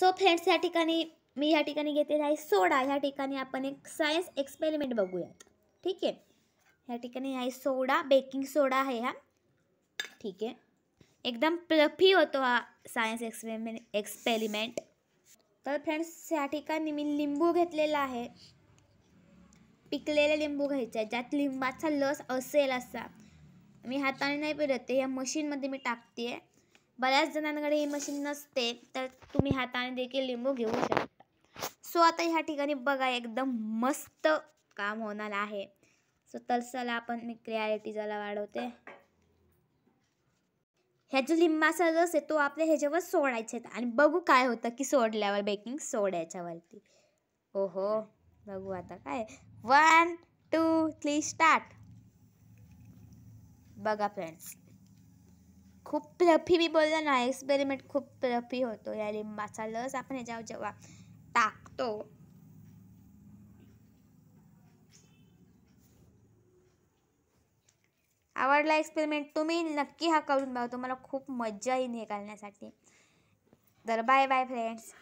So friends, या ठिकाणी मी घेतलेला आहे सोडा. ह्या ठिकाणी आपण एक सायन्स एक्सपेरिमेंट बघूयात. ठीक आहे. ह्या ठिकाणी आहे सोडा, बेकिंग सोडा आहे हा. ठीक आहे. एकदम फ्लफी होतो हा सायन्स एक्सपेरिमेंट. तर फ्रेंड्स, ह्या ठिकाणी मी लिंबू घेतलेला आहे. पिकलेले लिंबू घ्यायचे आहे, ज्यात लिंबाचा रस असेल असा. मी हाताने नाही फिरवते, या मशीनमध्ये मी टाकते. बऱ्याच जणांकडे ही मशीन नसते, तर तुम्ही हाताने देखील लिंबू घेऊ शकता. सो आता ह्या ठिकाणी बघा, एकदम मस्त काम होणार आहे. सो तर चला आपण मी क्लॅरिटी जरा वाढवते. ह्या जो लिंबाचा रस आहे तो आपल्या ह्याच्यावर सोडायचा आहे आणि बघू काय होतं की सोडल्यावर बेकिंग सोड्याच्यावरती. ओहो, बघू आता काय. 1 2 3 स्टार्ट. बघा फ्रेंड्स, खूप फ्लफी, मी बोललो ना एक्सपेरिमेंट खूप फ्लफी होतो. या लिंबाचा रस आपण ह्याच्यावर जेव्हा टाकतो, आवडला एक्सपेरिमेंट, तुम्ही नक्की हा करून बघा. तुम्हाला खूप मजा येईल हे करण्यासाठी. तर बाय बाय फ्रेंड्स.